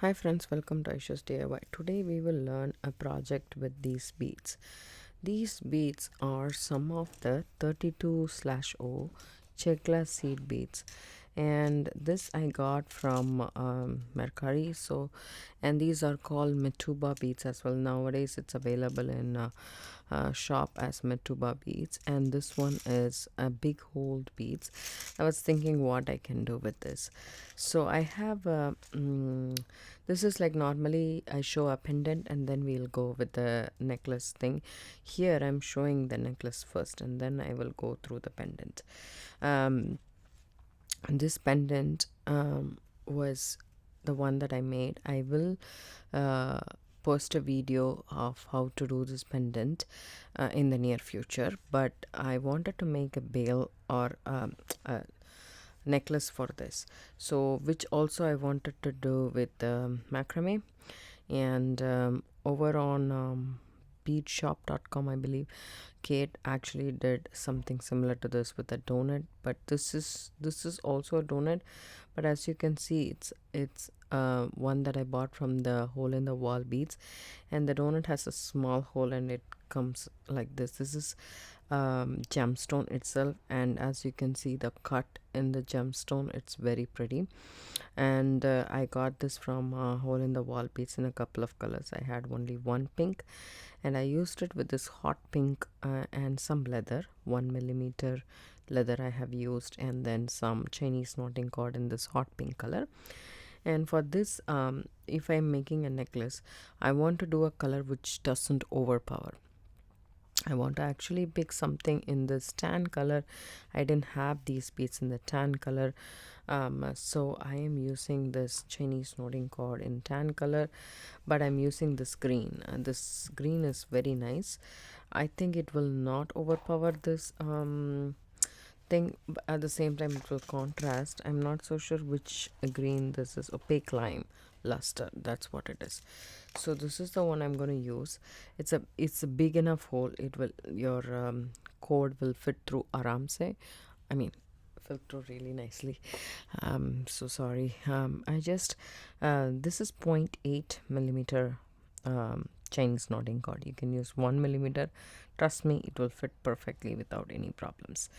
Hi friends, welcome to Aishusdiy. Today we will learn a project with these beads. These beads are some of the 32/0 Chekla seed beads, and this I got from Mercari. And these are called Metuba beads as well. Nowadays it's available in shop as Metuba beads, and this one is a big hold beads. I was thinking what I can do with this. So I have this is like normally I show a pendant and then we'll go with the necklace thing. Here I'm showing the necklace first and then I will go through the pendant. This pendant was the one that I made. I will uh, post a video of how to do this pendant in the near future, but I wanted to make a bail or a necklace for this, so which also I wanted to do with macrame. And over on beadshop.com, I believe Kate actually did something similar to this with a donut, but this is also a donut, but as you can see it's one that I bought from the hole in the wall beads, and the donut has a small hole and it comes like this is gemstone itself, and as you can see the cut in the gemstone, it's very pretty. And I got this from hole in the wall beads in a couple of colors. I had only one pink and I used it with this hot pink and some leather, 1 millimeter leather I have used, and then some Chinese knotting cord in this hot pink color. And for this if I'm making a necklace, I want to do a color which doesn't overpower. I want to actually pick something in this tan color. I didn't have these beads in the tan color, so I am using this Chinese knotting cord in tan color, but I'm using this green, and this green is very nice. I think it will not overpower this thing, but at the same time it will contrast. I'm not so sure which green this is. Opaque lime luster, that's what it is. So this is the one I'm going to use. It's a big enough hole. It will your cord will fit through aram se. I mean, fit through really nicely. So sorry. I just this is 0.8 millimeter Chinese knotting cord. You can use 1 millimeter. Trust me, it will fit perfectly without any problems.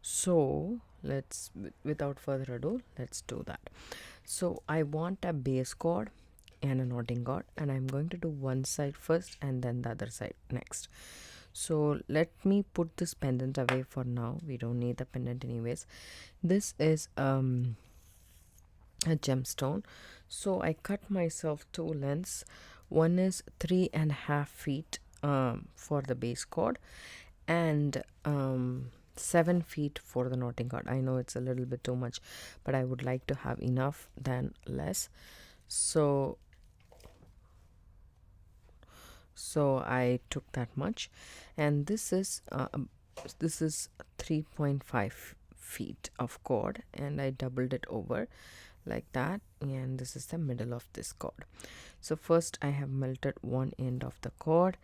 So let's, without further ado, let's do that. So I want a base cord and a knotting cord, and I'm going to do one side first and then the other side next. So let me put this pendant away for now. We don't need the pendant anyways. This is a gemstone. So I cut myself two lengths. One is 3.5 feet for the base cord, and 7 feet for the knotting cord. I know it's a little bit too much, but I would like to have enough than less. So I took that much, and this is 3.5 feet of cord, and I doubled it over like that, and this is the middle of this cord. So first I have melted one end of the cord,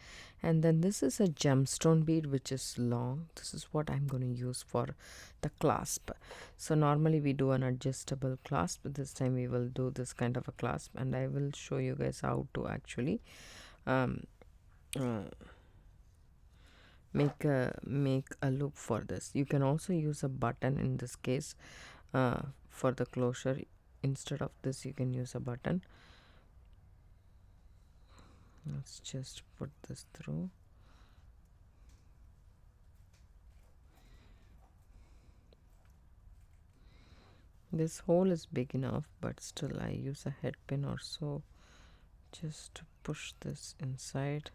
and then this is a gemstone bead which is long. This is what I'm going to use for the clasp. So normally we do an adjustable clasp, but this time we will do this kind of a clasp, and I will show you guys how to actually um, make a loop for this. You can also use a button in this case for the closure. Instead of this, you can use a button. Let's just put this through. This hole is big enough, but still I use a head pin or so just to push this inside.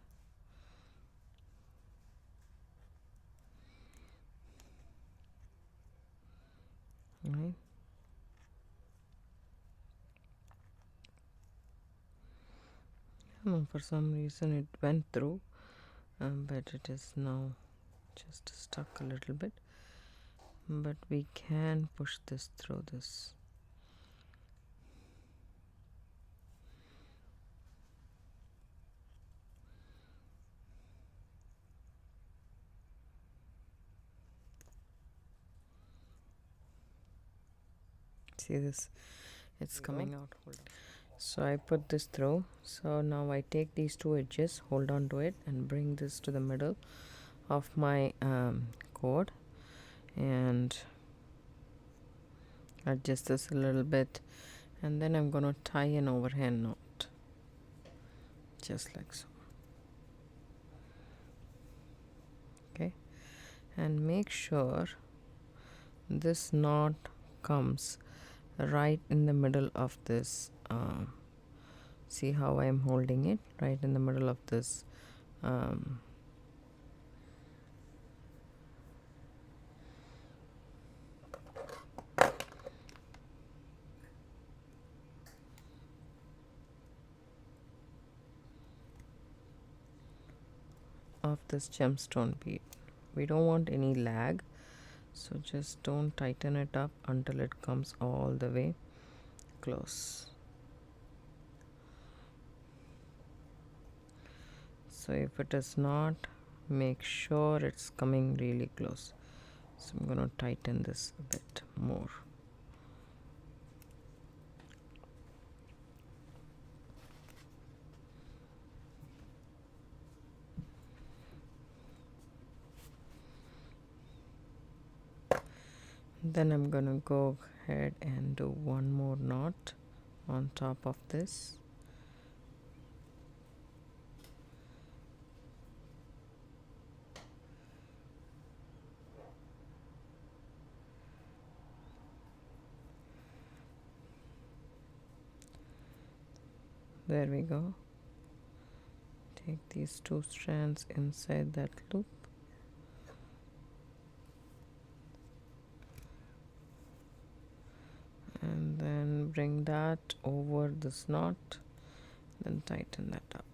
Right. For some reason it went through, but it is now just stuck a little bit, but we can push this through this. See this, it's coming out. So I put this through. So now I take these two edges, hold on to it, and bring this to the middle of my cord and adjust this a little bit, and then I'm going to tie an overhand knot just like so. Okay, and make sure this knot comes right in the middle of this. See how I'm holding it right in the middle of this of this gemstone bead. We don't want any lag, so just don't tighten it up until it comes all the way close. So if it is not, make sure it's coming really close. So I'm going to tighten this a bit more. Then I'm going to go ahead and do one more knot on top of this. There we go. Take these two strands inside that loop. And then bring that over this knot, then tighten that up.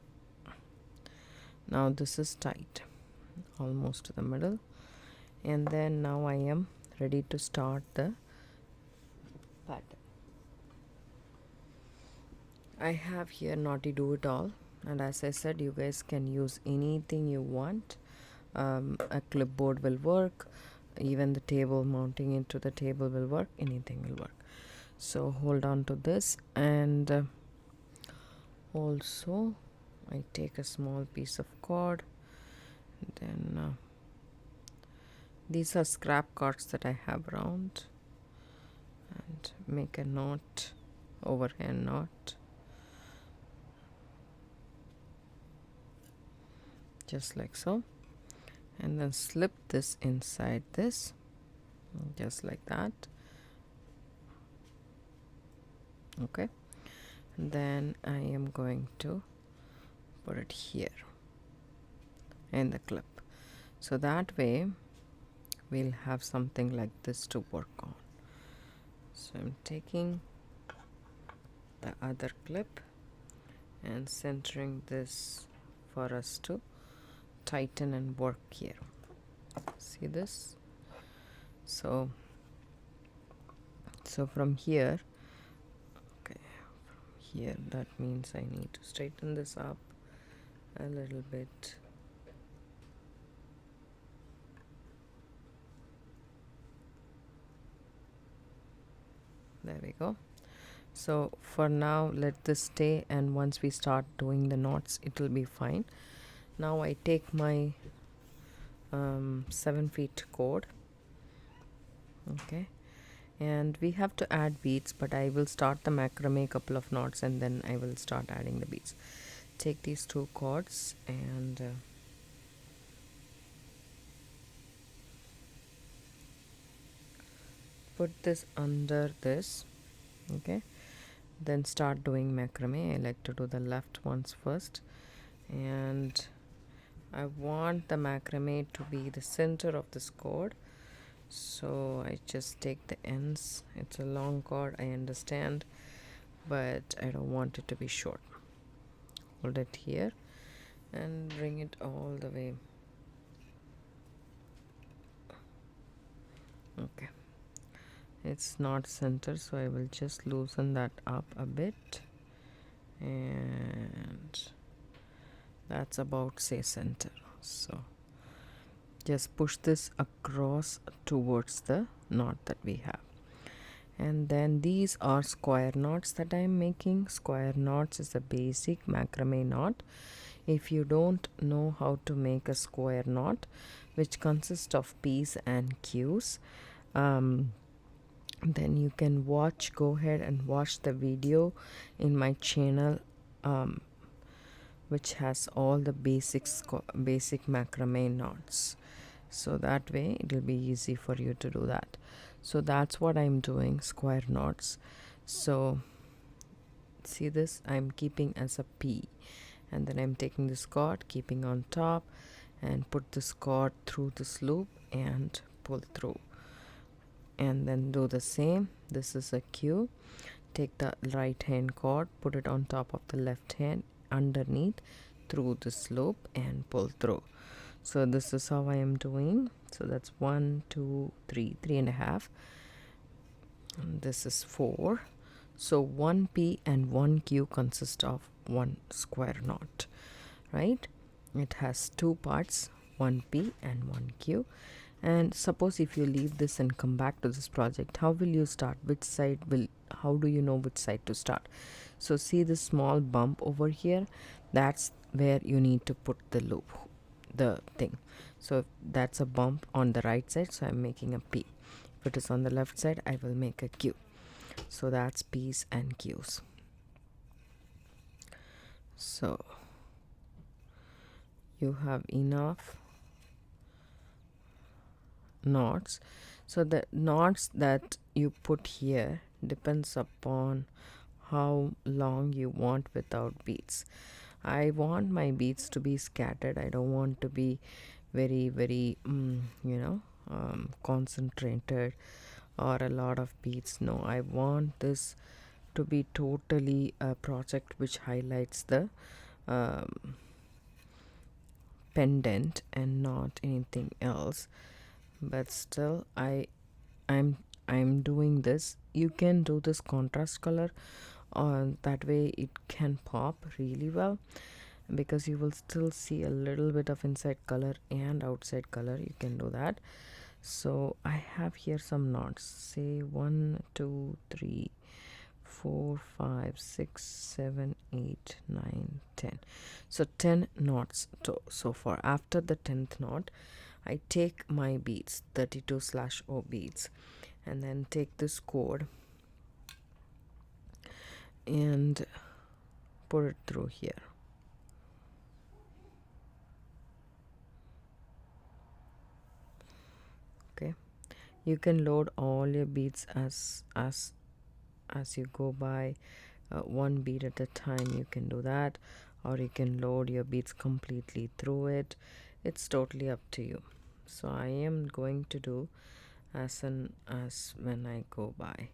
Now this is tight, almost to the middle. And then now I am ready to start the pattern. I have here Naughty Do It All, and as I said, you guys can use anything you want. A clipboard will work, even the table, mounting into the table will work, anything will work. So hold on to this, and also I take a small piece of cord, then these are scrap cords that I have around, and make a knot, overhand knot, just like so, and then slip this inside this, just like that. Okay, and then I am going to put it here in the clip, so that way we'll have something like this to work on. So I'm taking the other clip and centering this for us to tighten and work here. See this? So from here, okay, from here, that means I need to straighten this up a little bit. There we go. So for now, let this stay, and once we start doing the knots, it will be fine. Now I take my 7 feet cord, okay, and we have to add beads, but I will start the macrame couple of knots and then I will start adding the beads. Take these two cords and put this under this, okay, then start doing macrame. I like to do the left ones first, and I want the macrame to be the center of this cord, so I just take the ends. It's a long cord, I understand, but I don't want it to be short. Hold it here and bring it all the way. Okay, it's not center, so I will just loosen that up a bit, and that's about say center. So just push this across towards the knot that we have, And then these are square knots that I'm making. Square knots is a basic macrame knot. If you don't know how to make a square knot, which consists of P's and Q's, then you can go ahead and watch the video in my channel, which has all the basic macrame knots. So that way it will be easy for you to do that. So that's what I'm doing, square knots. So see this, I'm keeping as a P, and then I'm taking this cord, keeping on top, and put this cord through this loop and pull through, and then do the same. This is a Q. Take the right hand cord, put it on top of the left hand underneath through this loop and pull through. So this is how I am doing. So that's 1 2 3 3.5, and this is 4. So 1 P and 1 Q consist of one square knot, right? It has two parts, 1 P and 1 Q. And suppose if you leave this and come back to this project, how will you start? How do you know which side to start? So see this small bump over here, that's where you need to put the loop, the thing. So if that's a bump on the right side, so I'm making a P. If it is on the left side, I will make a Q. So that's P's and Q's. So you have enough knots. So the knots that you put here depends upon how long you want without beads. I want my beads to be scattered. I don't want to be very concentrated or a lot of beads. No, I want this to be totally a project which highlights the pendant and not anything else. But still, I'm doing this. You can do this contrast color, that way it can pop really well, because you will still see a little bit of inside color and outside color. You can do that. So I have here some knots, say 1 2 3 4 5 6 7 8 9 10. So 10 knots so far. After the 10th knot, I take my beads, 32/0 beads, and then take this cord and put it through here. Okay, you can load all your beads as you go by, one bead at a time. You can do that, or you can load your beads completely through it. It's totally up to you. So I am going to do as when I go by.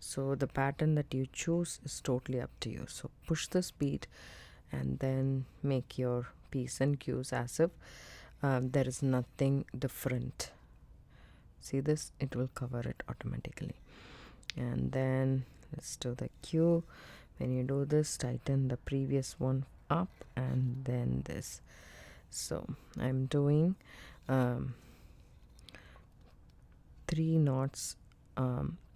So the pattern that you choose is totally up to you. So push this bead and then make your P's and Q's as if there is nothing different. See this, it will cover it automatically. And then let's do the Q. When you do this, tighten the previous one up and then this. So I'm doing 3 knots,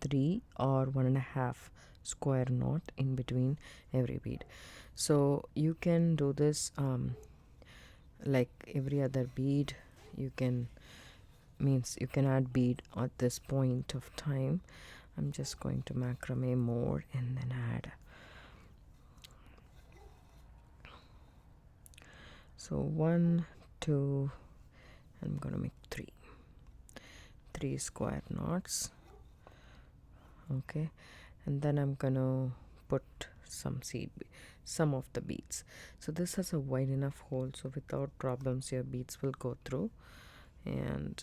3 or 1.5 square knot in between every bead. So you can do this like every other bead. You can add bead at this point of time. I'm just going to macrame more and then add. So 1 2, I'm gonna make 3 square knots. Okay, and then I'm gonna put some of the beads. So this has a wide enough hole, so without problems your beads will go through. And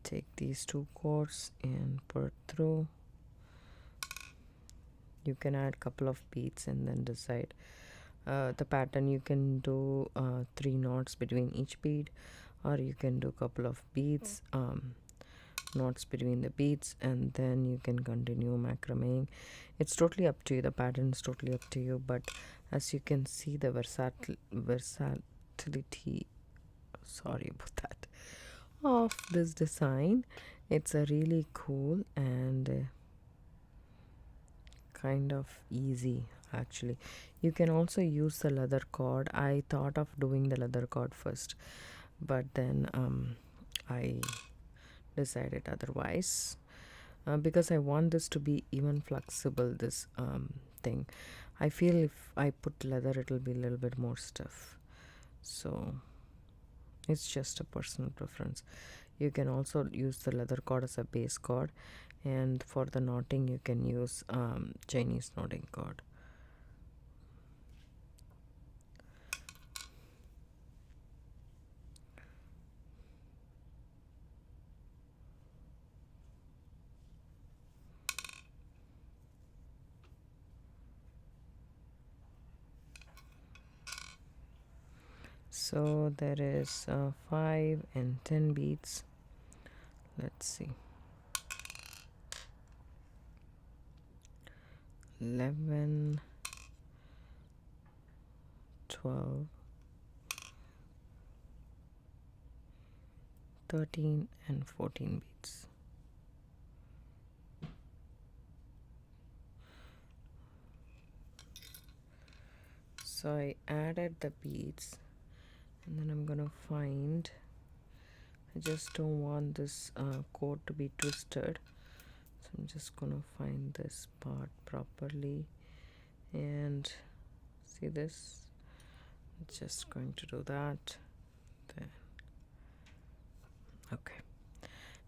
take these 2 cords and put it through. You can add couple of beads and then decide the pattern. You can do 3 knots between each bead, or you can do couple of beads, knots between the beads, and then you can continue macrameing. It's totally up to you. The pattern is totally up to you, but as you can see, the versatility, sorry about that, of this design. It's a really cool and kind of easy actually. You can also use the leather cord. I thought of doing the leather cord first, but then I decided otherwise, because I want this to be even flexible, this thing. I feel if I put leather it'll be a little bit more stiff, so it's just a personal preference. You can also use the leather cord as a base cord, and for the knotting you can use Chinese knotting cord. So there is 5 and 10 beads. Let's see, 11, 12, 13 and 14 beads. So I added the beads, and then I'm gonna find, I just don't want this cord to be twisted, so I'm just gonna find this part properly, and see this, I'm just going to do that there. Okay,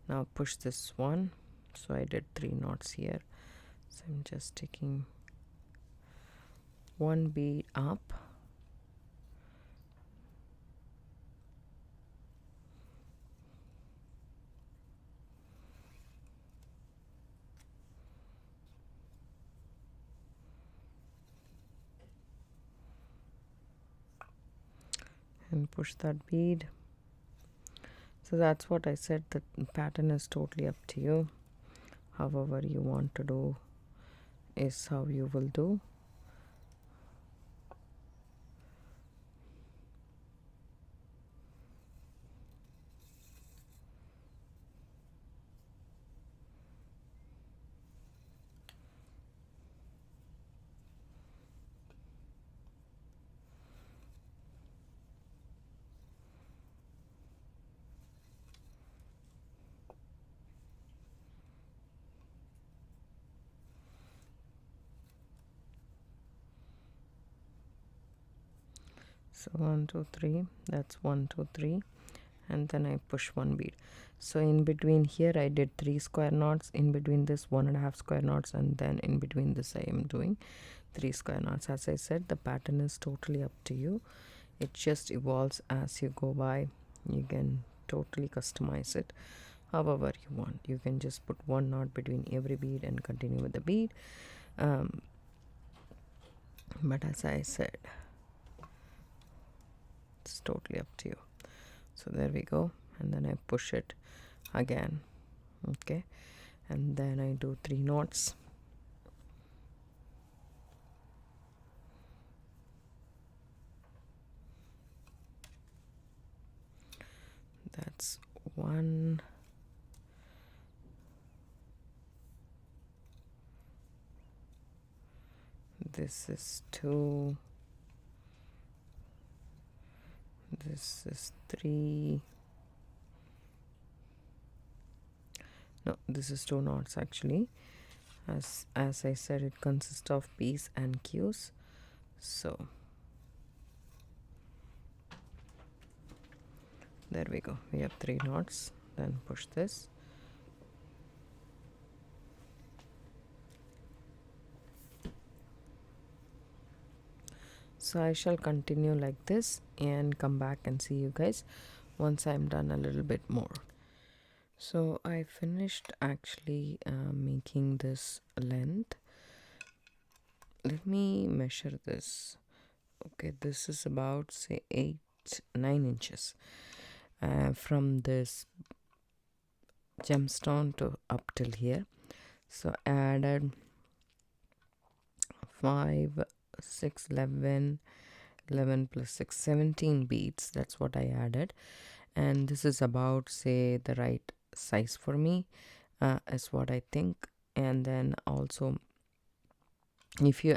now push this one. So I did 3 knots here, so I'm just taking one bead up, and push that bead. So that's what I said, the pattern is totally up to you. However you want to do is how you will do. So 1 2 3, that's 1 2 3, and then I push one bead. So in between here I did 3 square knots, in between this 1.5 square knots, and then in between this I am doing 3 square knots. As I said, the pattern is totally up to you. It just evolves as you go by. You can totally customize it however you want. You can just put one knot between every bead and continue with the bead, but as I said, it's totally up to you. So there we go, and then I push it again. Okay, and then I do 3 knots. That's 1, this is 2, this is 3, no, this is 2 knots actually. As I said, it consists of P's and Q's. So there we go, we have 3 knots. Then push this. So I shall continue like this and come back and see you guys once I'm done a little bit more. So I finished actually making this length. Let me measure this. Okay, this is about say 9 inches from this gemstone to up till here. So I added 5 6 11 11 plus 6 17 beads. That's what I added, and this is about, say, the right size for me, is what I think. And then also, if you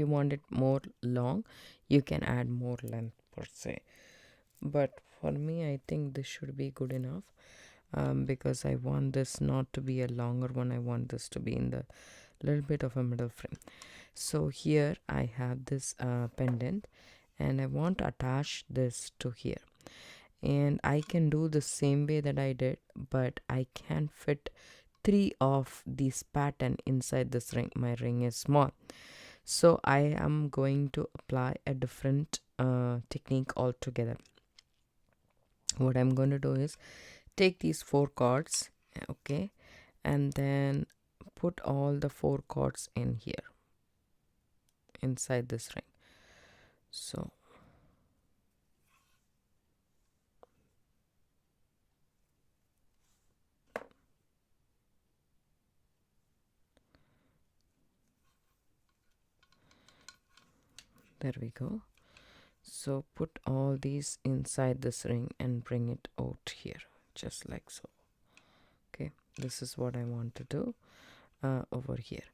want it more long, you can add more length per se. But for me, I think this should be good enough, because I want this not to be a longer one. I want this to be in the little bit of a middle frame. So here I have this pendant, and I want to attach this to here. And I can do the same way that I did, but I can fit 3 of these pattern inside this ring. My ring is small, so I am going to apply a different technique altogether. What I'm going to do is take these 4 cords, okay, and then put all the 4 cords in here inside this ring. So there we go. So put all these inside this ring and bring it out here, just like so. Okay, this is what I want to do over here.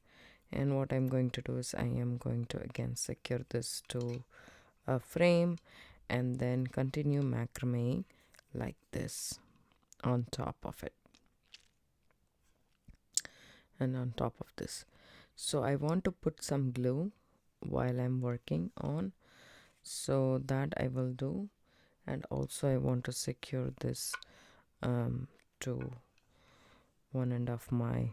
And what I'm going to do is I am going to again secure this to a frame, and then continue macrameing like this on top of it and on top of this. So I want to put some glue while I'm working on, so that I will do. And also I want to secure this to one end of my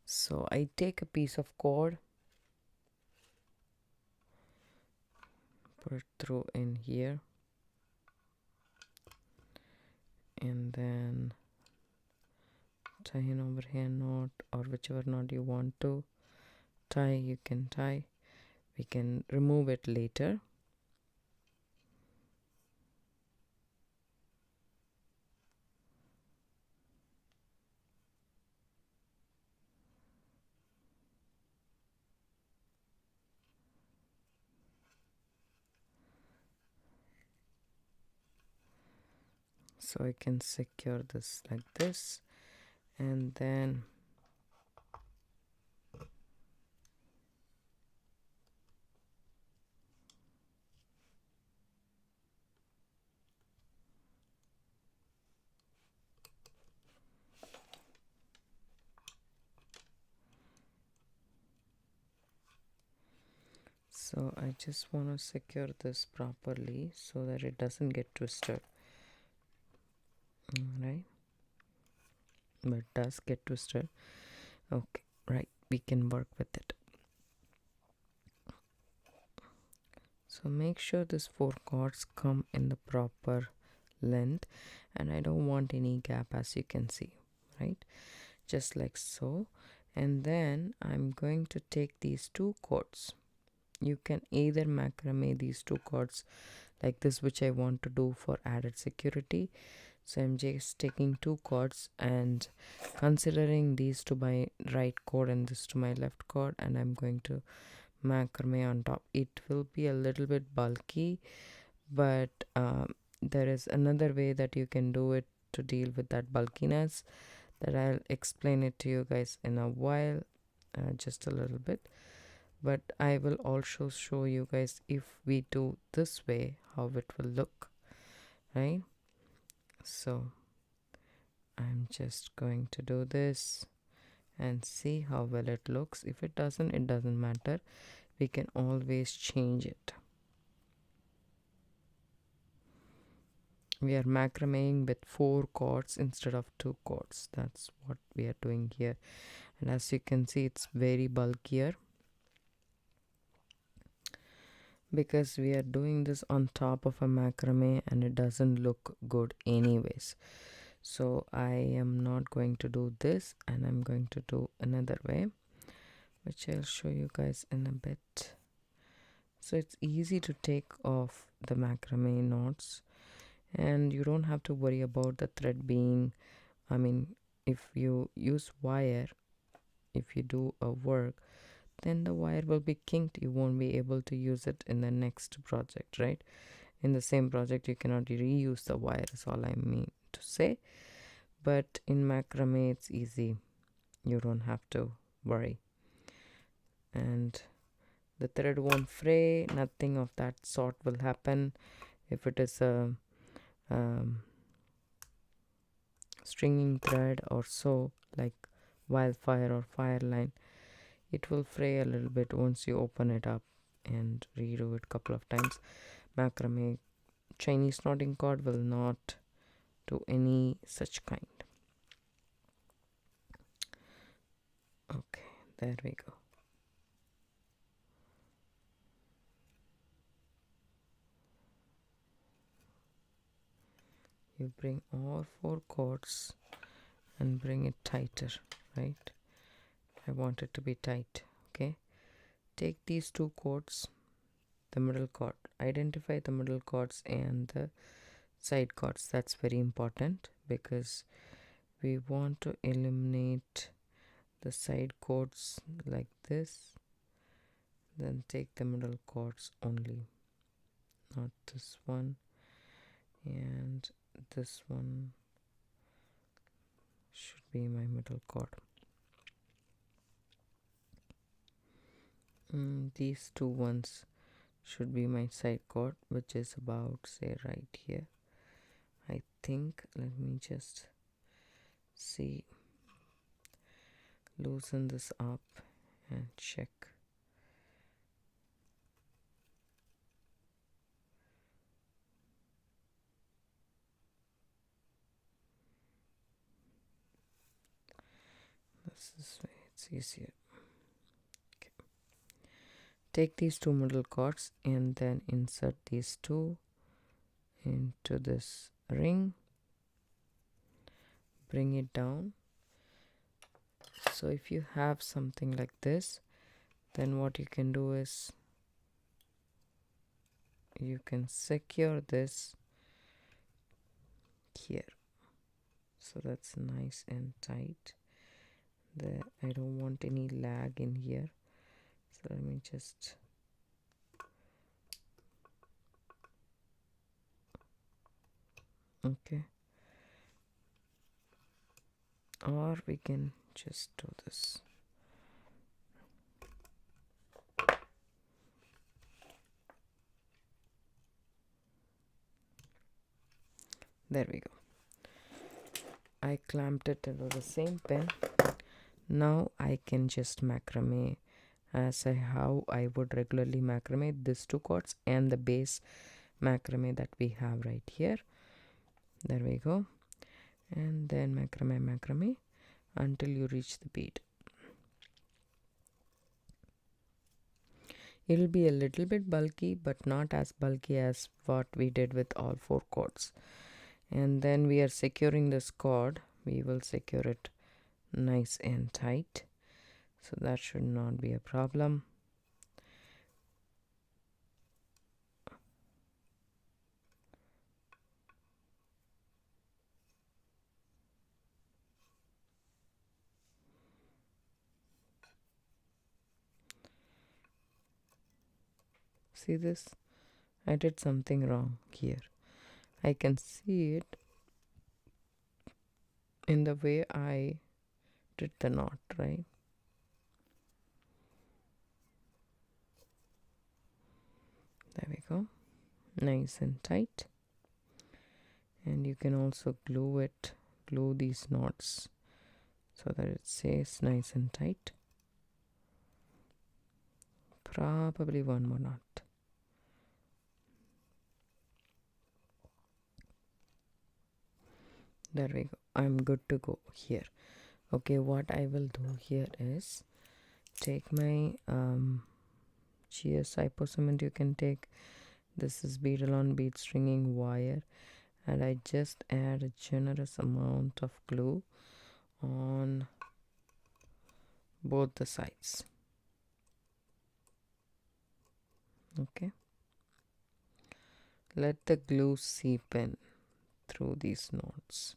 so I take a piece of cord, put it through in here, and then tie an overhand knot, or whichever knot you want to tie, you can tie. We can remove it later. So I can secure this like this, and then so I just want to secure this properly so that it doesn't get twisted. Right, but it does get twisted. Okay, right, we can work with it. So make sure these 4 cords come in the proper length, and I don't want any gap, as you can see, right, just like so. And then I'm going to take these 2 cords. You can either macrame these 2 cords like this, which I want to do for added security. So I'm just taking 2 cords and considering these to my right cord and this to my left cord, and I'm going to macrame on top. It will be a little bit bulky, but there is another way that you can do it to deal with that bulkiness, that I'll explain it to you guys in a while, just a little bit. But I will also show you guys, if we do this way, how it will look, right? So I'm just going to do this and see how well it looks. If it doesn't, it doesn't matter, we can always change it. We are macrameing with 4 cords instead of 2 cords. That's what we are doing here. And as you can see, it's very bulkier because we are doing this on top of a macrame, and it doesn't look good anyways. So I am not going to do this, and I'm going to do another way, which I'll show you guys in a bit. So it's easy to take off the macrame knots, and you don't have to worry about the thread being, if you use wire, if you do a work, then the wire will be kinked. You won't be able to use it in the next project, right? In the same project you cannot reuse the wire, is all I mean to say. But in macrame it's easy, you don't have to worry. And the thread won't fray, nothing of that sort will happen. If it is a stringing thread or so, like wildfire or fire line, it will fray a little bit once you open it up and redo it a couple of times. Macrame Chinese knotting cord will not do any such kind. Okay, there we go. You bring all 4 cords and bring it tighter, right? I want it to be tight. Okay, take these 2 cords, the middle cord, identify the middle cords and the side cords. That's very important because we want to eliminate the side cords like this. Then take the middle cords only, not this one, and this one should be my middle cord. These 2 ones should be my side cord, which is about, say, right here. I think, let me just see, loosen this up and check. This is way it's easier. Okay. Take these 2 middle cords and then insert these 2 into this ring. Bring it down. So if you have something like this, then what you can do is you can secure this here, so that's nice and tight. I don't want any lag in here, so let me just okay, or we can just do this. There we go. I clamped it into the same pin. Now I can just macrame how I would regularly macrame these 2 cords and the base macrame that we have right here. There we go. And then macrame until you reach the bead. It'll be a little bit bulky, but not as bulky as what we did with all 4 cords. And then we are securing this cord. We will secure it nice and tight, so that should not be a problem. See this? I did something wrong here. I can see it in the way I did the knot, right? There we go. Nice and tight. And you can also glue these knots so that it stays nice and tight. Probably one more knot. There we go. I'm good to go here. Okay, what I will do here is take my GS hypo cement. You can take, this is beadle on bead stringing wire, and I just add a generous amount of glue on both the sides. Okay, let the glue seep in through these knots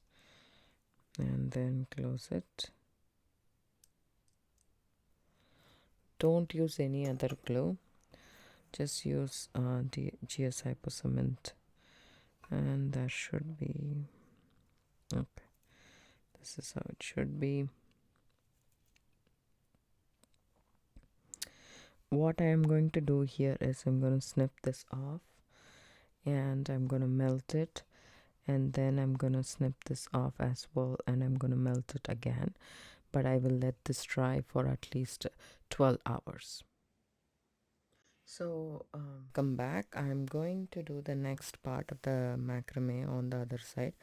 and then close it. don't use any other glue, just use the GS Hypo Cement, and that should be okay. This is how it should be. What I am going to do here is I'm going to snip this off and I'm going to melt it, and then I'm going to snip this off as well and I'm going to melt it again, but I will let this dry for at least 12 hours. So come back. I'm going to do the next part of the macrame on the other side.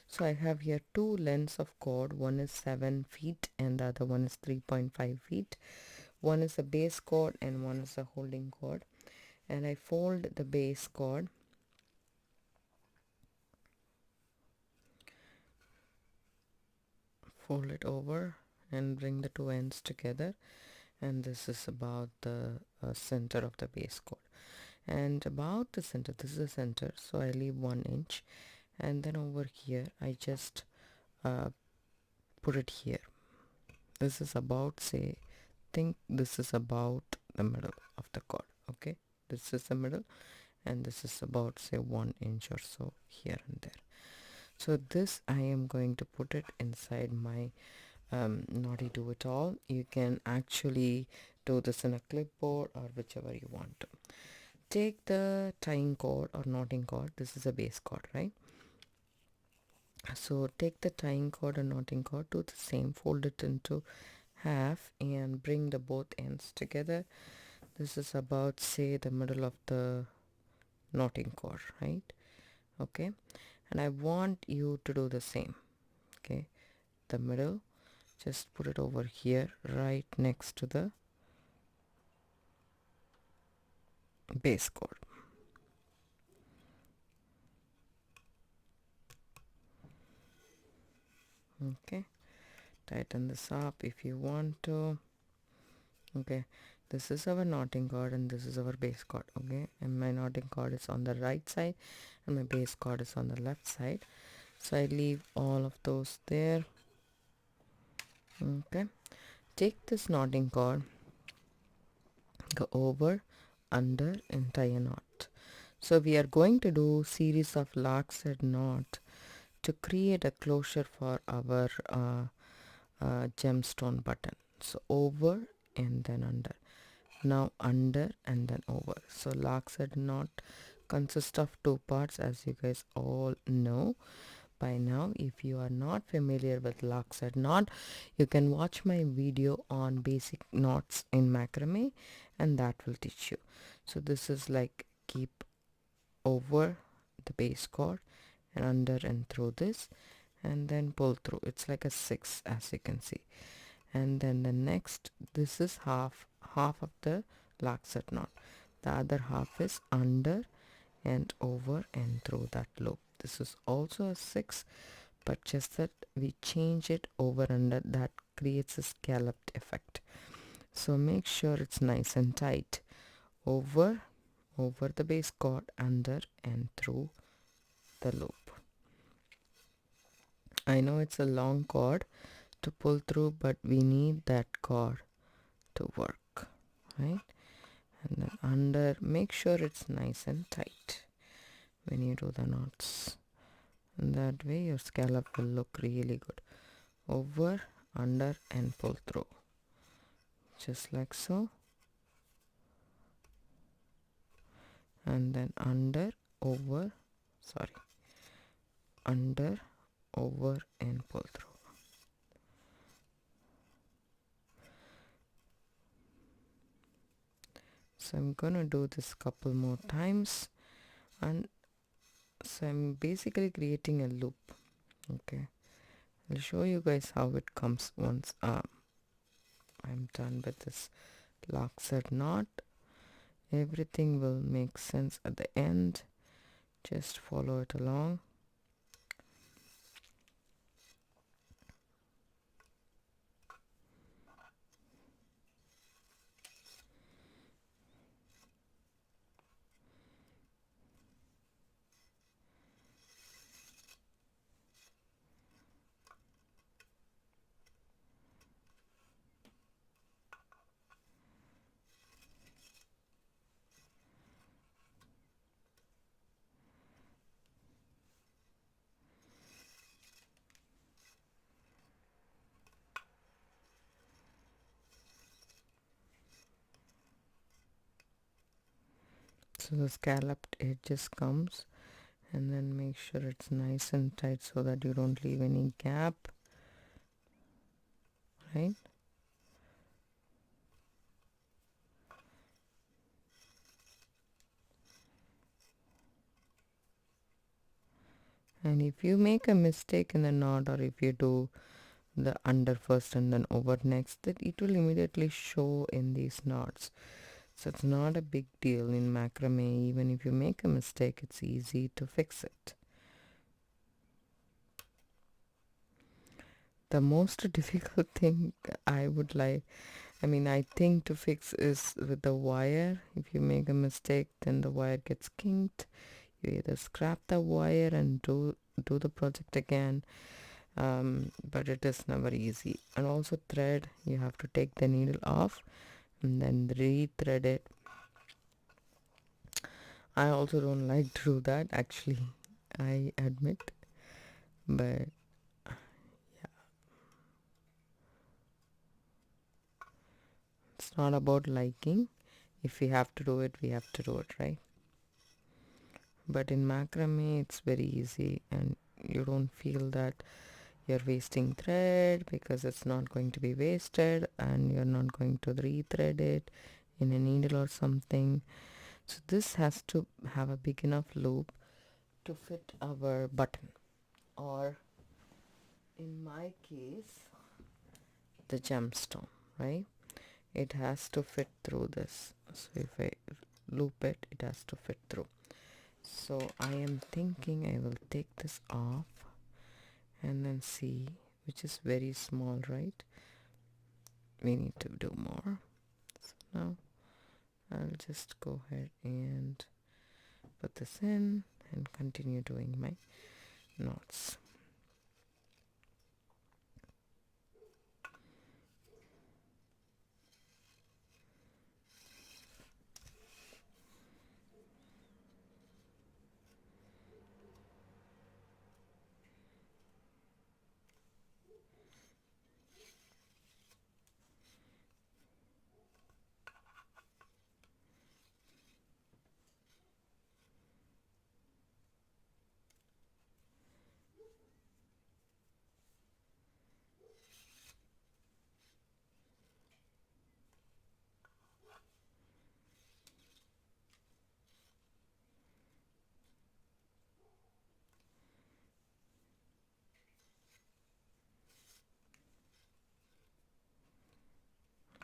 So I have here two lengths of cord. One is 7 feet and the other one is 3.5 feet. One is a base cord and one is a holding cord, and I fold the base cord, fold it over and bring the two ends together, and this is about the center of the base cord, and about the center, this is the center, so I leave 1 inch, and then over here I just put it here. This is about, say, think this is about the middle of the cord. Okay, this is the middle and this is about, say, 1 inch or so here and there. So this I am going to put it inside my Naughty Do It All. You can actually do this in a clipboard or whichever you want to. Take the tying cord or knotting cord. This is a base cord, right? So take the tying cord or knotting cord, do the same, fold it into half and bring the both ends together. This is about, say, the middle of the knotting cord, right? Okay, and I want you to do the same. Okay, the middle, just put it over here right next to the base cord. Okay, tighten this up if you want to. Okay, this is our knotting cord and this is our base cord. Okay, and my knotting cord is on the right side and my base cord is on the left side, so I leave all of those there. Okay, take this knotting cord, go over, under and tie a knot. So we are going to do series of lark's head knot to create a closure for our gemstone button. So over and then under, now under and then over. So lark's head knot consists of two parts, as you guys all know by now. If you are not familiar with lark's head knot, you can watch my video on basic knots in macrame and that will teach you. So this is like keep over the base cord and under and through this and then pull through. It's like a 6, as you can see, and then the next, this is half of the lark's head knot, the other half is under and over and through that loop. This is also a 6, but just that we change it over under, that creates a scalloped effect. So make sure it's nice and tight. Over the base cord, under and through the loop. I know it's a long cord to pull through, but we need that cord to work, right? And then under, make sure it's nice and tight when you do the knots, and that way your scallop will look really good. Over, under and pull through, just like so, and then under, over, under, over and pull through. So I'm gonna do this couple more times, and so I'm basically creating a loop. Okay, I'll show you guys how it comes once I'm done with this lark's head knot. Everything will make sense at the end. Just follow it along. so the scalloped edges comes, and then make sure it's nice and tight so that you don't leave any gap, right? And if you make a mistake in the knot, or if you do the under first and then over next, that it will immediately show in these knots. So it's not a big deal in macrame. Even if you make a mistake, it's easy to fix it. The most difficult thing I think to fix is with the wire. If you make a mistake, then the wire gets kinked. You either scrap the wire and do the project again, but it is never easy. And also thread, you have to take the needle off and then re-thread it. I also don't like to do that, actually, I admit, but yeah, it's not about liking. If we have to do it, we have to do it, right? But in macrame, it's very easy, and you don't feel that you're wasting thread, because it's not going to be wasted, and you're not going to re-thread it in a needle or something. So this has to have a big enough loop to fit our button, or in my case, the gemstone, right? It has to fit through this. So if I loop it, it has to fit through. So I am thinking I will take this off and then see, which is very small, right? We need to do more. So now I'll just go ahead and put this in and continue doing my knots.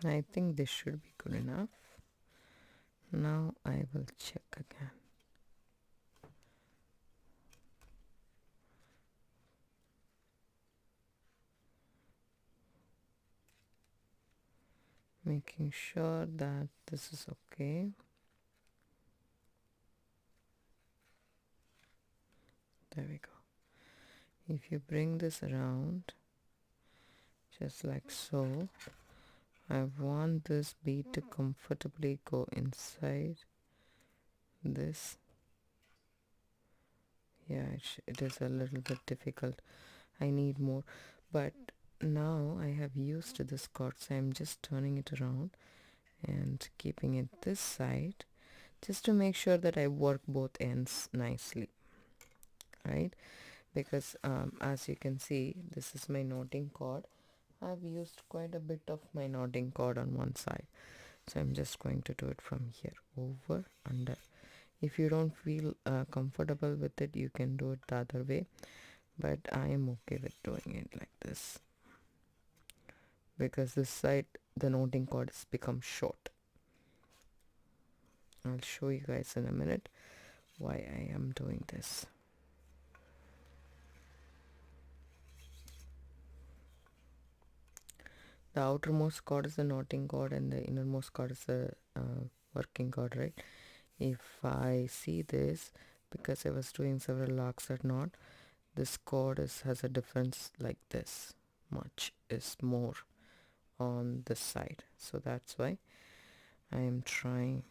I think this should be good enough. Now I will check again. Making sure that this is okay. There we go. If you bring this around just like so, I want this bead to comfortably go inside this. Yeah, it is a little bit difficult. I need more, but now I have used this cord, so I'm just turning it around and keeping it this side, just to make sure that I work both ends nicely, right? Because as you can see, this is my knotting cord. I've used quite a bit of my knotting cord on one side, so I'm just going to do it from here, over, under. If you don't feel comfortable with it, you can do it the other way, but I am okay with doing it like this, because this side the knotting cord has become short. I'll show you guys in a minute why I am doing this. The outermost cord is the knotting cord, and the innermost cord is the working cord, right? If I see this, because I was doing several locks at knot, this cord has a difference like this much is more on this side, so that's why I am trying.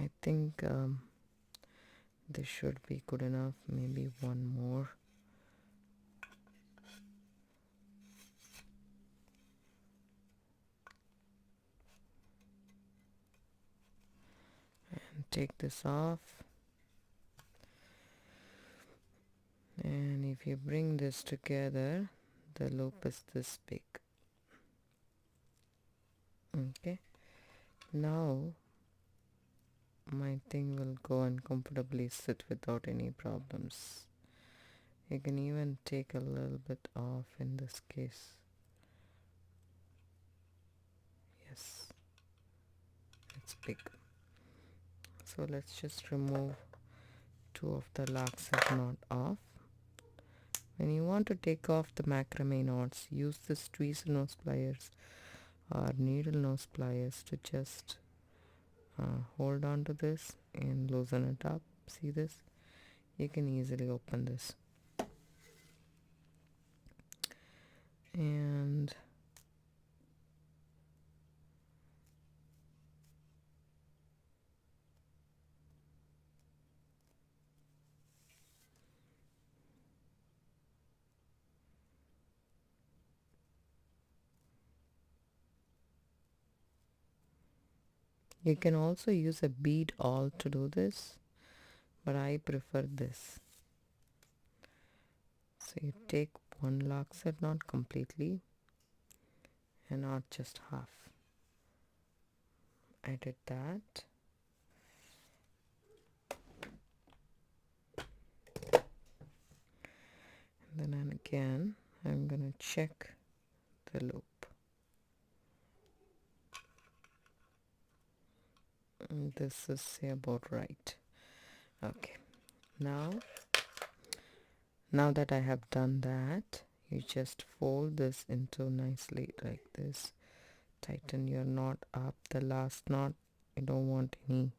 I think this should be good enough. Maybe one more. And take this off. And if you bring this together, the loop is this big. Okay. Now my thing will go and comfortably sit without any problems. You can even take a little bit off in this case. Yes, it's big. So let's just remove two of the laxative knot off. When you want to take off the macrame knots, use this tweezer nose pliers or needle nose pliers to just hold on to this and loosen it up. See this? You can easily open this. And you can also use a bead awl to do this, but I prefer this. So you take one laxative knot completely and not just half. I did that. And then again, I'm gonna check the loop. And this is about right. Okay. Now that I have done that, you just fold this into nicely like this. Tighten your knot up. The last knot, you don't want any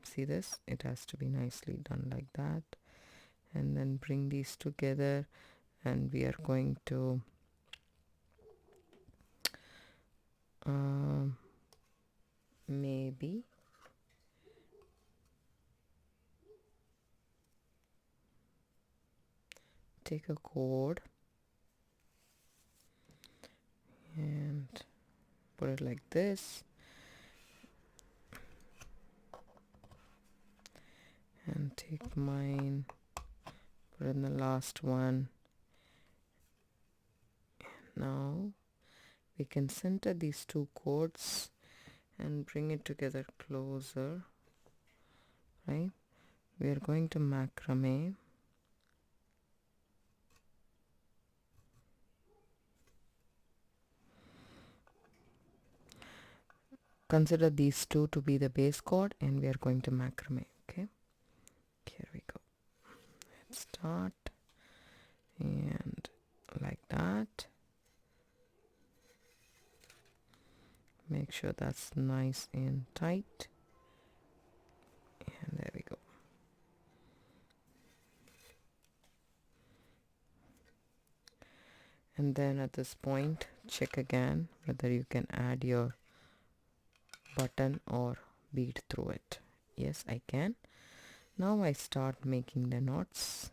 see this, it has to be nicely done like that. And then bring these together, and we are going to maybe take a cord and put it like this, and take mine, put in the last one. Now we can center these two cords and bring it together closer, right? We are going to macrame. Consider these two to be the base cord, and we are going to macrame. Okay, here we go. Let's start, and like that. Make sure that's nice and tight, and there we go. And then at this point, check again whether you can add your button or bead through it. Yes, I can. Now I start making the knots.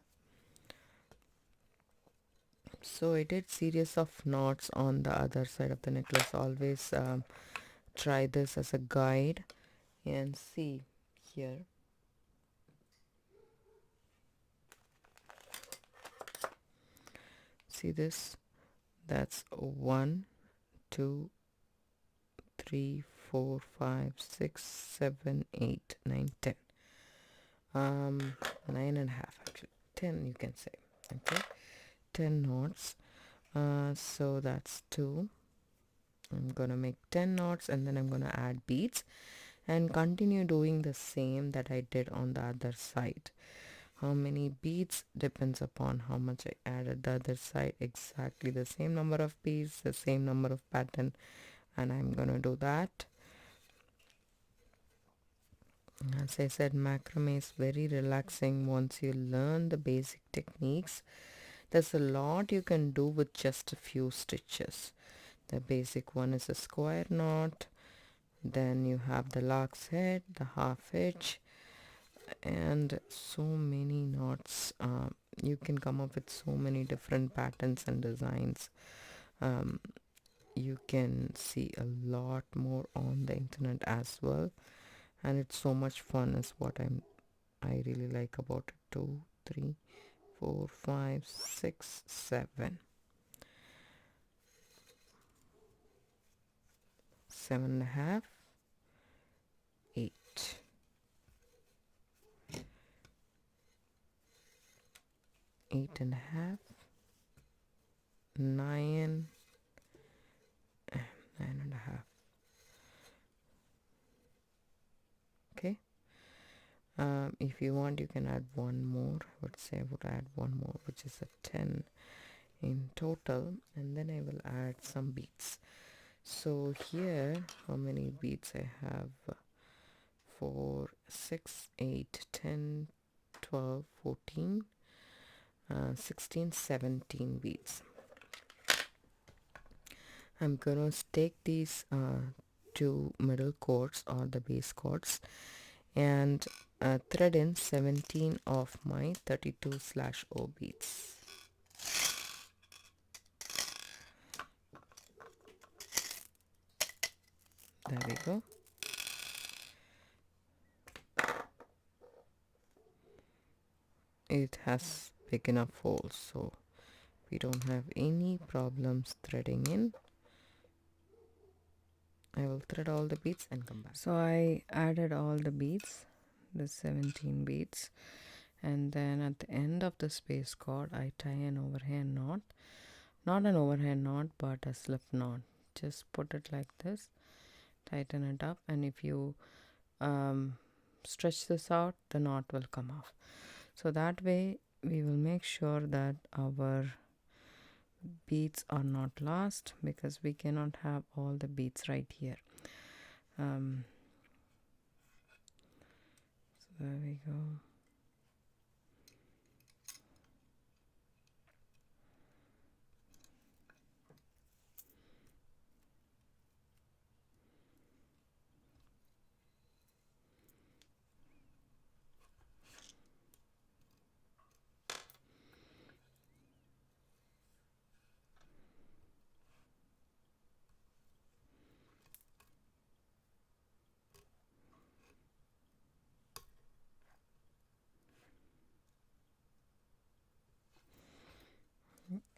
So I did series of knots on the other side of the necklace. Always try this as a guide, and see here. See this? That's 1, 2, 3, 4, 5, 6, 7, 8, 9, 10. 9.5 actually. 10 you can say. Okay. 10 knots. So that's 2. I'm gonna make 10 knots, and then I'm gonna add beads and continue doing the same that I did on the other side. How many beads depends upon how much I added the other side. Exactly the same number of beads, the same number of pattern, and I'm gonna do that. As I said, macrame is very relaxing once you learn the basic techniques. There's a lot you can do with just a few stitches. The basic one is a square knot, Then you have the lark's head, the half hitch, and so many knots. You can come up with so many different patterns and designs. Um, you can see a lot more on the internet as well, and it's so much fun is what I really like about it. 2, 3, 4, 5, 6, 7, 7.5, 8, 8.5, 9, 9.5. Okay. If you want, you can add one more. I would say I would add one more, which is a 10 in total, and then I will add some beads. So here, how many beads I have? 4, 6, 8, 10, 12, 14, 16, 17 beads. I'm gonna take these two middle chords or the base chords and thread in 17 of my 32/0 beads. There we go. It has big enough holes, so we don't have any problems threading in. I will thread all the beads and come back. So I added all the beads, the 17 beads, and then at the end of the space cord I tie an overhand knot. Not an overhand knot, but a slip knot. Just put it like this, tighten it up, and if you stretch this out, the knot will come off. So that way we will make sure that our beads are not lost, because we cannot have all the beads right here. So there we go.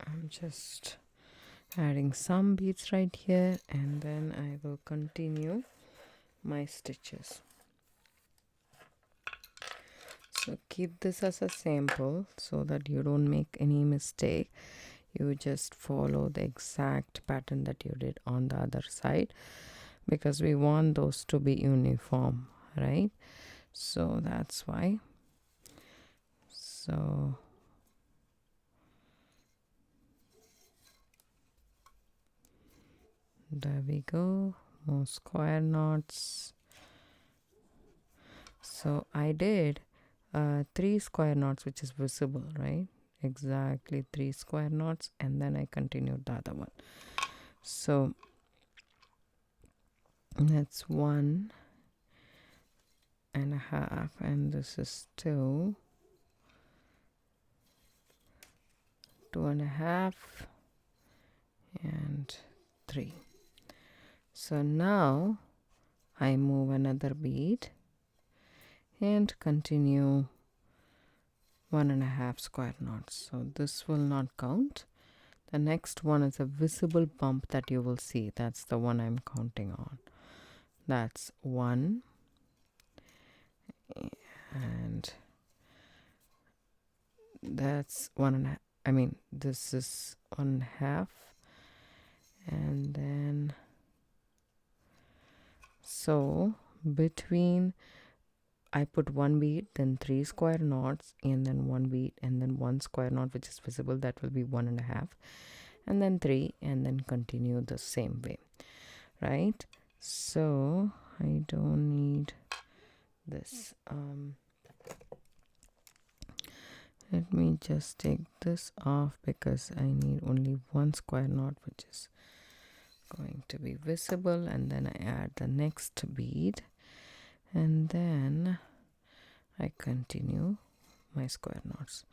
I'm just adding some beads right here, and then I will continue my stitches. So keep this as a sample so that you don't make any mistake. You just follow the exact pattern that you did on the other side, because we want those to be uniform, right? So that's why. So there we go. More square knots. So I did 3 square knots, which is visible, right? Exactly 3 square knots, and then I continued the other one. So that's 1.5, and this is 2, 2.5, and 3. So now I move another bead and continue 1.5 square knots. So this will not count. The next one is a visible bump that you will see. That's the one I'm counting on. That's 1, and that's 1.5. I mean, this is 1.5, and then so between I put 1 bead, then 3 square knots, and then 1 bead, and then 1 square knot which is visible, that will be 1.5, and then 3, and then continue the same way, right? So I don't need this. Let me just take this off, because I need only 1 square knot, which is going to be visible, and then I add the next bead, and then I continue my square knots.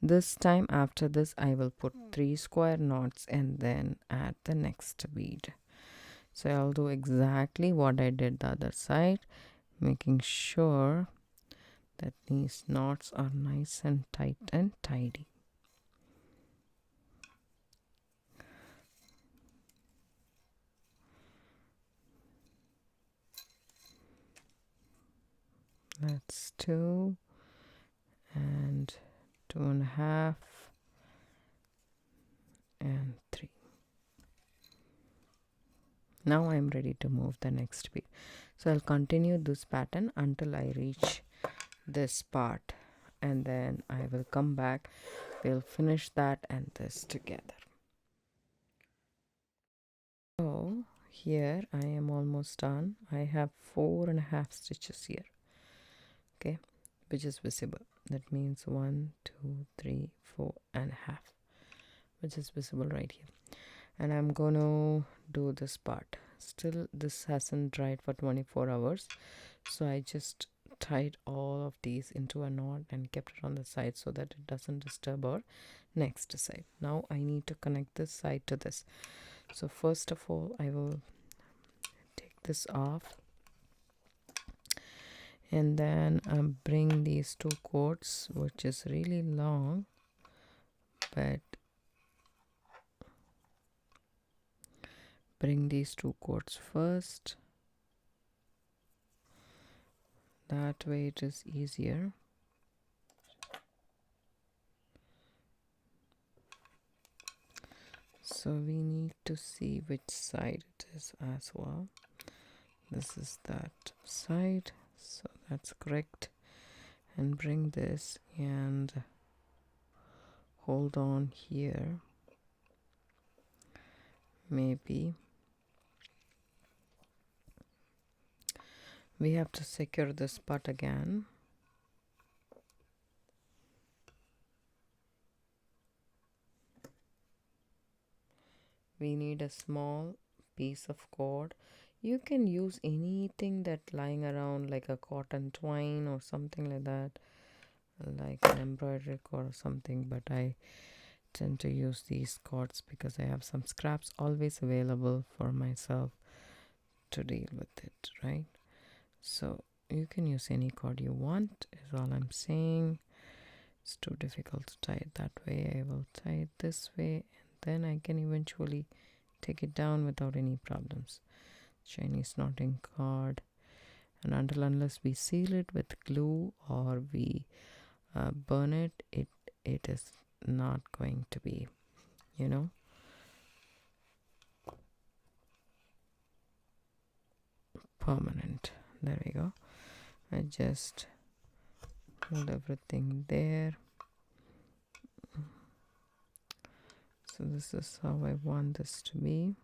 This time after this I will put 3 square knots and then add the next bead. So I'll do exactly what I did the other side, making sure that these knots are nice and tight and tidy. That's 2 and 2.5 and 3. Now I'm ready to move the next bead. So I'll continue this pattern until I reach this part, and then I will come back. We'll finish that and this together. So here I am almost done. I have 4.5 stitches here, okay, which is visible. That means 1, 2, 3, 4.5, which is visible right here. And I'm gonna do this part. Still this hasn't dried for 24 hours, so I just tied all of these into a knot and kept it on the side so that it doesn't disturb our next side. Now I need to connect this side to this. So first of all I will take this off, and then bring these 2 cords, which is really long, but bring these 2 cords first. That way it is easier. So we need to see which side it is as well. This is that side, so that's correct. And bring this and hold on here. Maybe we have to secure this part again. We need a small piece of cord. You can use anything that lying around, like a cotton twine or something like that, like an embroidery cord or something, but I tend to use these cords because I have some scraps always available for myself to deal with it, right? So you can use any cord you want, is all I'm saying. It's too difficult to tie it that way. I will tie it this way, and then I can eventually take it down without any problems. Chinese knotting cord, and unless we seal it with glue or we burn it, it is not going to be, permanent. There we go. I just hold everything there. So this is how I want this to be.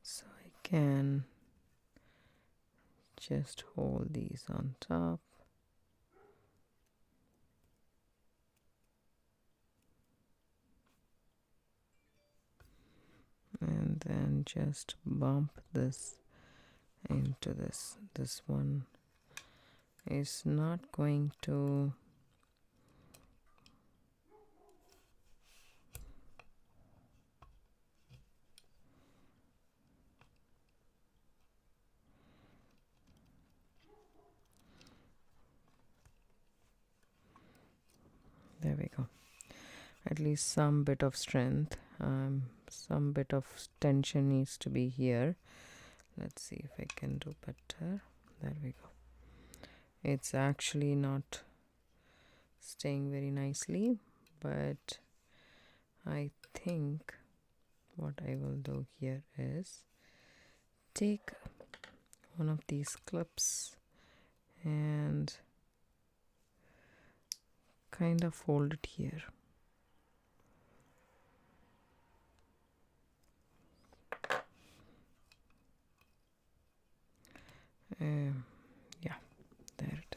So I can just hold these on top. And then just bump this into this. This one is not going to there we go. At least some bit of strength, some bit of tension needs to be here. Let's see if I can do better. There we go. It's actually not staying very nicely, but I think what I will do here is take one of these clips and kind of fold it here. Yeah, there it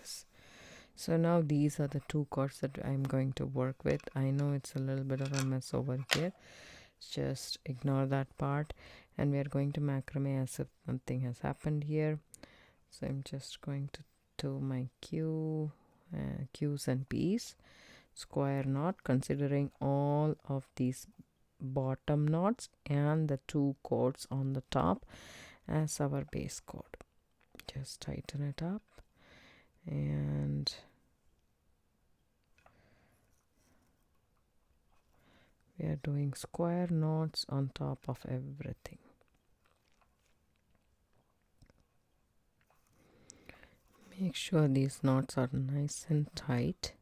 So now these are the two cords that I'm going to work with. I know it's a little bit of a mess over here. Just ignore that part, and we are going to macrame as if nothing has happened here. So I'm just going to do my Q's and P's square knot, considering all of these bottom knots and the two cords on the top as our base cord. Just tighten it up, and we are doing square knots on top of everything. Make sure these knots are nice and tight,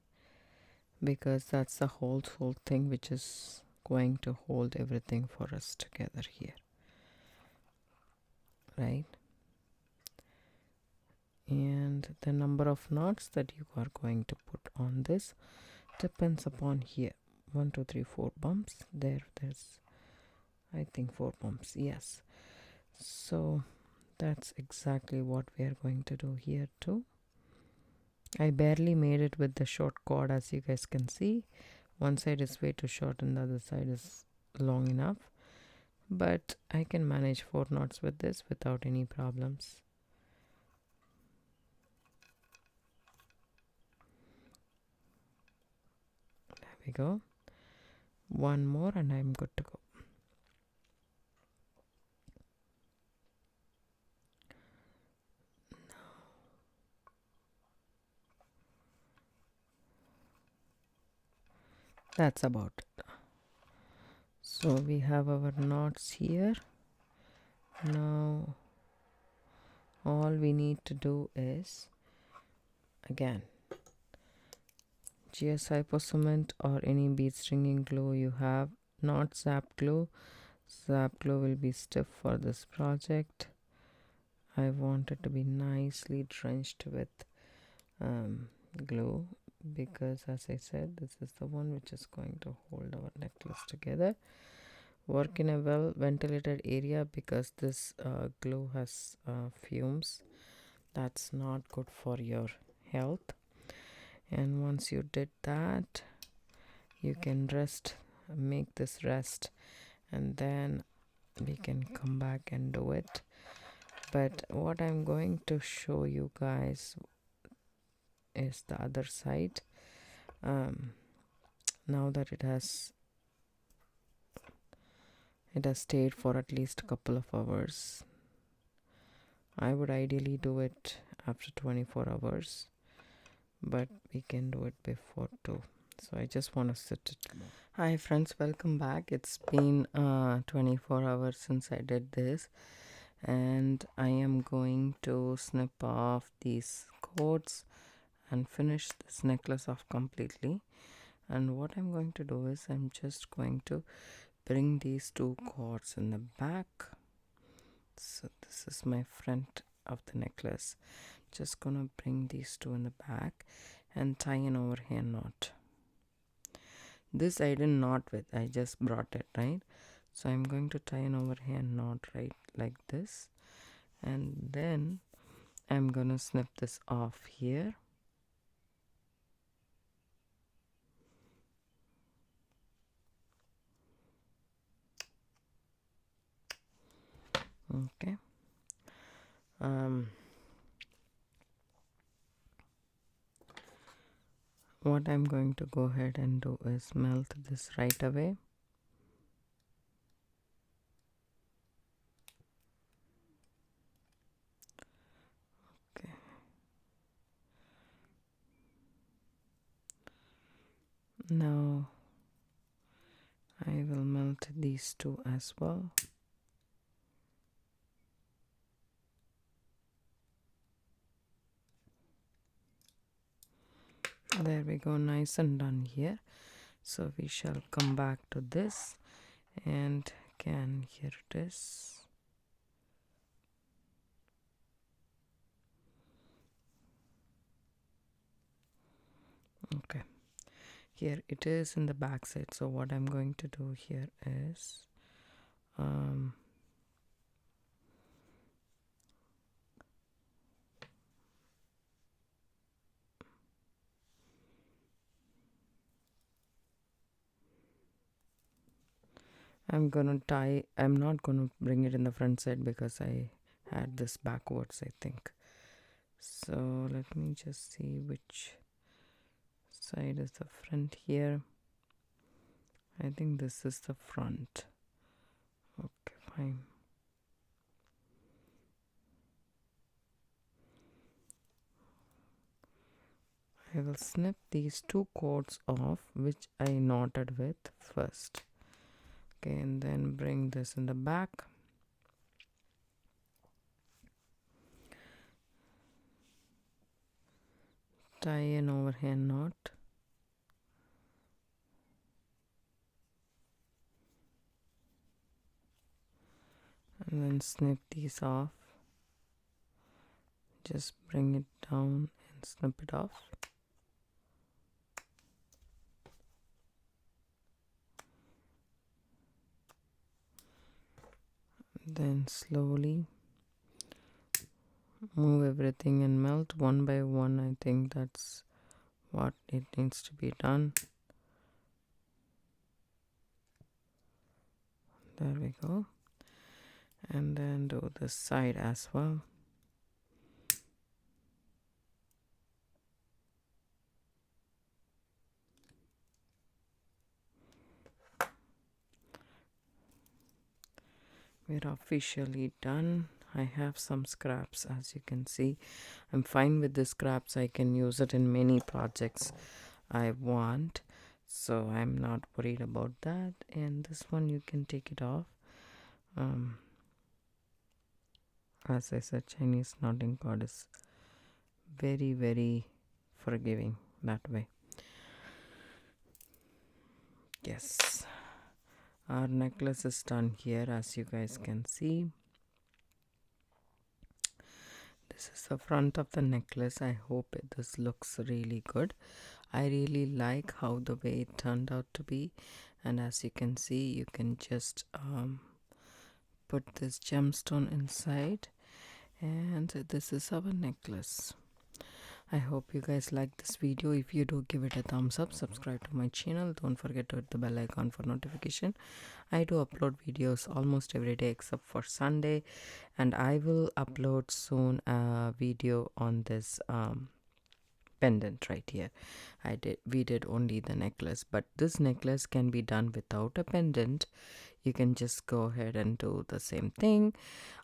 because that's the whole thing which is going to hold everything for us together here, right? And the number of knots that you are going to put on this depends upon here. 1 2 3 4 bumps. There's I think 4 bumps. Yes. So that's exactly what we are going to do here too. I barely made it with the short cord, as you guys can see. One side is way too short and the other side is long enough, but I can manage 4 knots with this without any problems. There we go. One more and I'm good to go. That's about it. So we have our knots here. Now all we need to do is, again, GS Hypo Cement or any bead stringing glue you have, not zap glue. Zap glue will be stiff for this project. I want it to be nicely drenched with glue, because as I said, this is the one which is going to hold our necklace together. Work in a well ventilated area, because this glue has fumes. That's not good for your health. And once you did that, you can make this rest, and then we can come back and do it. But what I'm going to show you guys is the other side. Now that it has stayed for at least a couple of hours. I would ideally do it after 24 hours, but we can do it before too. So I just want to sit it. Hi friends, welcome back. It's been 24 hours since I did this, and I am going to snip off these cords and finish this necklace off completely. And what I'm going to do is I'm just going to bring these two cords in the back. So this is my front of the necklace. Just gonna bring these two in the back and tie an overhand knot. This I didn't knot with, I just brought it, right? So I'm going to tie an overhand knot right like this, and then I'm gonna snip this off here. Okay. What I'm going to go ahead and do is melt this right away. Okay. Now I will melt these two as well. There we go, nice and done here. So we shall come back to this, and again here it is. Okay, here it is in the back side. So what I'm going to do here is I'm gonna tie, I'm not gonna bring it in the front side because I had this backwards, I think. So let me just see which side is the front here. I think this is the front. Okay, fine. I will snip these two cords off, which I knotted with first. Okay, and then bring this in the back. Tie an overhand knot. And then snip these off. Just bring it down and snip it off. Then slowly move everything and melt one by one. I think that's what it needs to be done. There we go. And then do this side as well. We're officially done. I have some scraps, as you can see. I'm fine with the scraps. I can use it in many projects I want, so I'm not worried about that. And this one, you can take it off. As I said, Chinese knotting cord is very, very forgiving that way. Yes, our necklace is done here, as you guys can see. This is the front of the necklace. I hope this looks really good. I really like how the way it turned out to be, and as you can see, you can just put this gemstone inside, and this is our necklace. I hope you guys like this video. If you do, give it a thumbs up, subscribe to my channel, don't forget to hit the bell icon for notification. I do upload videos almost every day except for Sunday, and I will upload soon a video on this pendant right here. We did only the necklace, but this necklace can be done without a pendant. You can just go ahead and do the same thing,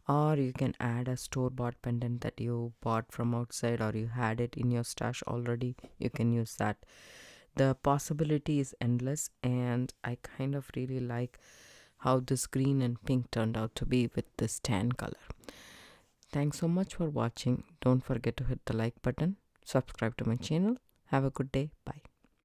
or you can add a store-bought pendant that you bought from outside, or you had it in your stash already. You can use that. The possibility is endless, and I kind of really like how this green and pink turned out to be with this tan color. Thanks so much for watching. Don't forget to hit the like button, subscribe to my channel. Have a good day. Bye.